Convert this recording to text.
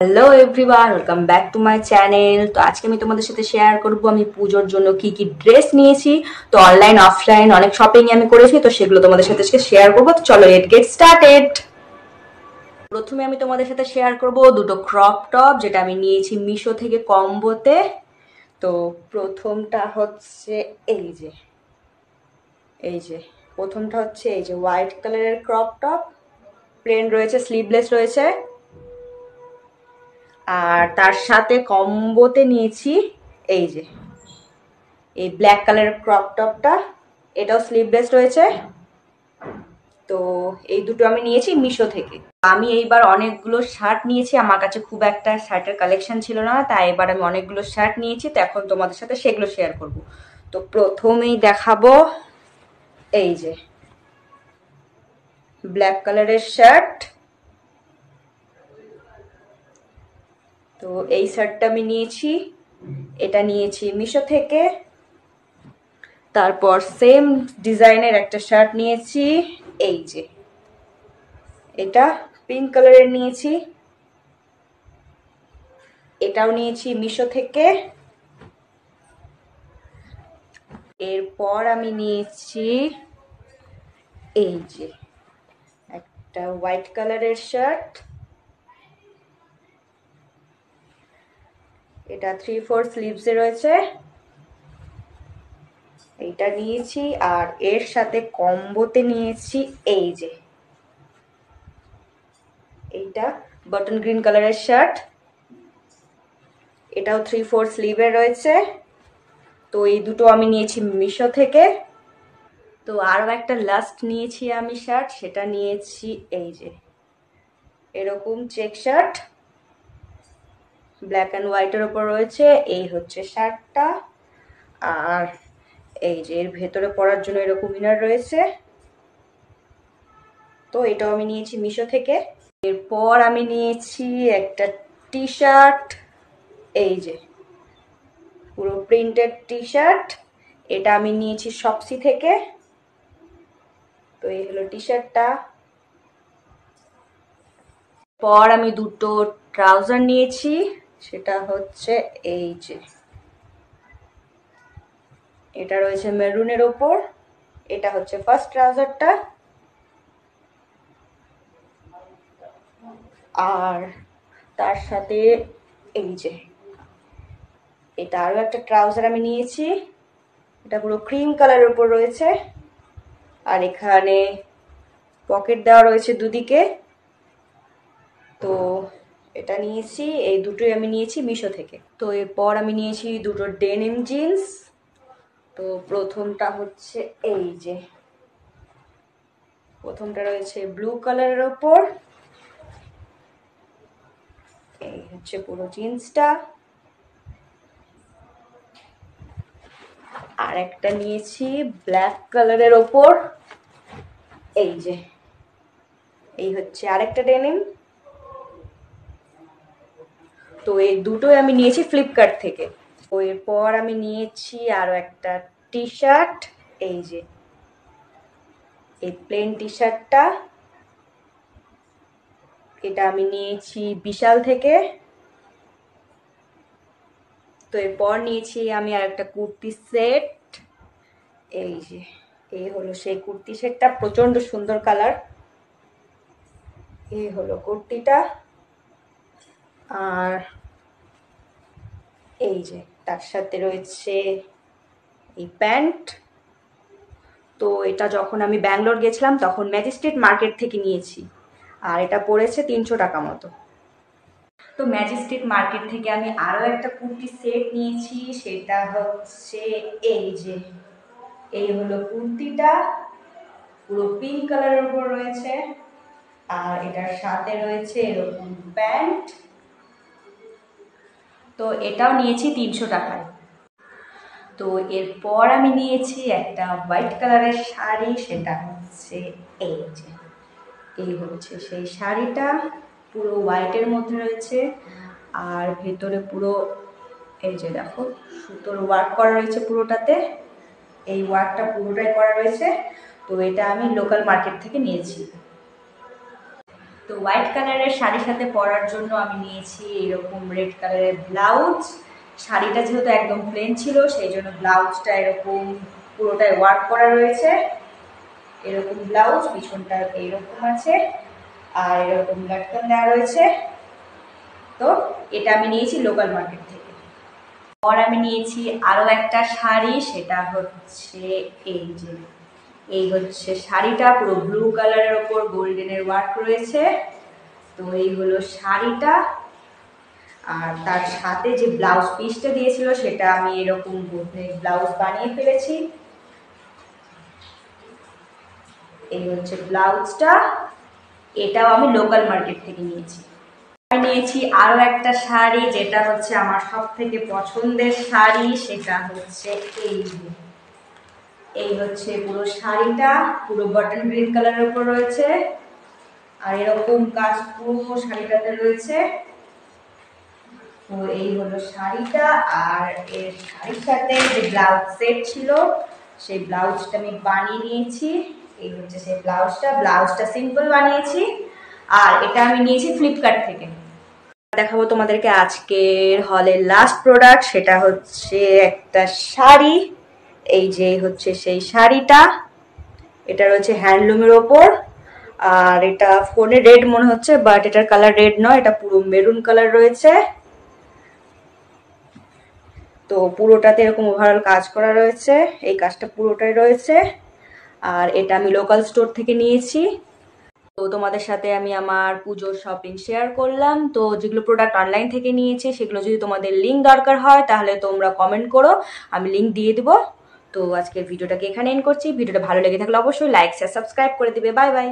Hello everyone, welcome back to my channel. তো আজকে আমি তোমাদের সাথে শেয়ার করব আমি পুজোর জন্য কি কি ড্রেস নিয়েছি। তো অনলাইন অফলাইন অনেক শপিং আমি করেছি, তো সেগুলো তোমাদের সাথে আজকে শেয়ার করবো। তো চলো লেটস গেট স্টার্টেড। প্রথমে আমি তোমাদের সাথে শেয়ার করব দুটো ক্রপ টপ যেটা আমি নিয়েছি মিশো থেকে কম্বোতে। তো প্রথমটা হচ্ছে এই যে এই যে প্রথমটা হচ্ছে এই যে হোয়াইট কালারের ক্রপ টপ, প্লেন রয়েছে, স্লিভলেস রয়েছে। আর তার সাথে কম্বোতে নিয়েছি এই যে এই ব্ল্যাক কালারের ক্রপ টপটা, এটাও স্লিভলেস রয়েছে। তো এই দুটো আমি নিয়েছি মিশো থেকে। আমি এইবার অনেকগুলো শার্ট নিয়েছি, আমার কাছে খুব একটা শার্টের কালেকশন ছিল না, তাই এবার আমি অনেকগুলো শার্ট নিয়েছি। তো এখন তোমাদের সাথে সেগুলো শেয়ার করব। তো প্রথমেই দেখাবো এই যে ব্ল্যাক কালারের শার্ট। তো এই শার্টটা আমি নিয়েছি, এটা নিয়েছি মিশো থেকে। তারপর সেম ডিজাইনের একটা শার্ট নিয়েছি, এই যে এটা পিঙ্ক কালারের নিয়েছি, এটাও নিয়েছি মিশো থেকে। এরপর আমি নিয়েছি এই যে একটা হোয়াইট কালারের শার্ট, এটা 3/4 স্লিভসে রয়েছে, এইটা নিয়েছি। আর এর সাথে কম্বোতে নিয়েছি এই যে এইটা বাটন গ্রিন কালারের শার্ট, এটাও 3/4 স্লিভের রয়েছে। তো এই দুটো আমি নিয়েছি মিশো থেকে। তো আরও একটা লাস্ট নিয়েছি আমি শার্ট, সেটা নিয়েছি এই যে এরকম চেক শার্ট, ব্ল্যাক অ্যান্ড হোয়াইটের ওপর রয়েছে। এই হচ্ছে শার্টটা। আর এই যে এর ভেতরে পরার জন্য এরকম ইনার রয়েছে। তো এটাও আমি নিয়েছি মিশো থেকে। এরপর আমি নিয়েছি একটা টি শার্ট, এই যে পুরো প্রিন্টেড টি শার্ট, এটা আমি নিয়েছি শপসি থেকে। তো এই হলো টি শার্টটা। পর আমি দুটো ট্রাউজার নিয়েছি, সেটা হচ্ছে এই যে এটা রয়েছে মেরুনের ওপর, এটা হচ্ছে ফার্স্ট ট্রাউজারটা। আর তার সাথে এই যে এটা আরো একটা ট্রাউজার আমি নিয়েছি, এটা পুরো ক্রিম কালারের উপর রয়েছে। আর এখানে পকেট দেওয়া রয়েছে দুদিকে। তো এটা নিয়েছি, এই দুটোই আমি নিয়েছি মিশো থেকে। তো এরপর আমি নিয়েছি দুটো ডেনিম জিন্স। তো প্রথমটা হচ্ছে এই যে প্রথমটা রয়েছে ব্লু কালারের ওপর, এই হচ্ছে পুরো জিন্সটা। আর একটা নিয়েছি ব্ল্যাক কালারের ওপর, এই যে এই হচ্ছে আরেকটা ডেনিম। তো এই দুটোই আমি নিয়েছি ফ্লিপকার্ট থেকে। তো এরপর আমি নিয়েছি আরো একটা টি শার্ট, এই যে এই প্লেন টি শার্টটা, এটা আমি নিয়েছি বিশাল থেকে। তো এরপর নিয়েছি আমি আর একটা কুর্তি সেট, এই যে এই হলো সেই কুর্তি সেটটা, প্রচন্ড সুন্দর কালার। এই হলো কুর্তিটা। আর এই যে তার সাথে রয়েছে এই প্যান্ট। তো এটা যখন আমি ব্যাঙ্গালোর গেছিলাম তখন ম্যাজিস্ট্রেট মার্কেট থেকে নিয়েছি, আর এটা পড়েছে 300 টাকা মতো। তো ম্যাজিস্ট্রেট মার্কেট থেকে আমি আরও একটা কুর্তি সেট নিয়েছি, সেটা হচ্ছে এই যে এই হলো কুর্তিটা, পুরো পিঙ্ক কালারের উপর রয়েছে। আর এটার সাথে রয়েছে এরকম প্যান্ট। তো এটাও নিয়েছি 300 টাকায়। তো এরপর আমি নিয়েছি একটা হোয়াইট কালারের শাড়ি, সেটা হচ্ছে এই যে এই হচ্ছে সেই শাড়িটা, পুরো হোয়াইটের মধ্যে রয়েছে। আর ভেতরে পুরো এই যে দেখো সুতোর ওয়ার্ক করা রয়েছে পুরোটাতে, এই ওয়ার্কটা পুরোটাই করা রয়েছে। তো এটা আমি লোকাল মার্কেট থেকে নিয়েছি। তো হোয়াইট কালারের শাড়ির সাথে পরার জন্য আমি নিয়েছি এরকম রেড কালারের ব্লাউজ। শাড়িটা যেহেতু একদম প্লেন ছিল সেই জন্য ব্লাউজটা এরকম পুরোটাই ওয়ার্ক করা রয়েছে। এরকম ব্লাউজ, পিছনটা এইরকম আছে আর এরকম লাটকান দেওয়া রয়েছে। তো এটা আমি নিয়েছি লোকাল মার্কেট থেকে। আর আমি নিয়েছি আরও একটা শাড়ি, সেটা হচ্ছে এই হচ্ছে শাড়িটা, পুরো ব্লু কালারের ওপর গোল্ডেনের ওয়ার্ক রয়েছে। তো এই হলো শাড়িটা। আর তার সাথে যে ব্লাউজ পিসটা দিয়েছিল সেটা আমি এরকম ব্লাউজ বানিয়ে ফেলেছি। এই হচ্ছে ব্লাউজটা, এটাও আমি লোকাল মার্কেট থেকে নিয়েছি। আমি নিয়েছি আরও একটা শাড়ি, যেটা হচ্ছে আমার সব থেকে পছন্দের শাড়ি, সেটা হচ্ছে এই হচ্ছে পুরো শাড়িটা, পুরো বটন গ্রিন কালারের উপর রয়েছে আর এরকম কাজ পুরো শাড়িটাতে রয়েছে। তো এই হলো শাড়িটা। আর এর শাড়ির সাথে যে ব্লাউজ সেট ছিল সেই ব্লাউজটা আমি বানিয়ে নিয়েছি। এই হচ্ছে সেই ব্লাউজটা সিম্পল বানিয়েছি আর এটা আমি নিয়েছি ফ্লিপকার্ট থেকে। দেখাবো তোমাদেরকে আজকের হলের লাস্ট প্রোডাক্ট, সেটা হচ্ছে একটা শাড়ি। এই যে হচ্ছে সেই শাড়িটা, এটা রয়েছে হ্যান্ডলুমের ওপর। আর এটা ফোনে রেড মনে হচ্ছে, বাট এটার কালার রেড নয়, এটা পুরো মেরুন কালার রয়েছে। তো পুরোটাতে এরকম ওভারঅল কাজ করা রয়েছে, এই কাজটা পুরোটাই রয়েছে। আর এটা আমি লোকাল স্টোর থেকে নিয়েছি। তো তোমাদের সাথে আমি আমার পুজোর শপিং শেয়ার করলাম। তো যেগুলো প্রোডাক্ট অনলাইন থেকে নিয়েছি সেগুলো যদি তোমাদের লিঙ্ক দরকার হয় তাহলে তোমরা কমেন্ট করো, আমি লিঙ্ক দিয়ে দেবো। তো আজকের ভিডিওটাকে এখানে এন্ড করছি। ভিডিওটা ভালো লেগে থাকলে অবশ্যই লাইক শেয়ার সাবস্ক্রাইব করে দিবে। Bye bye.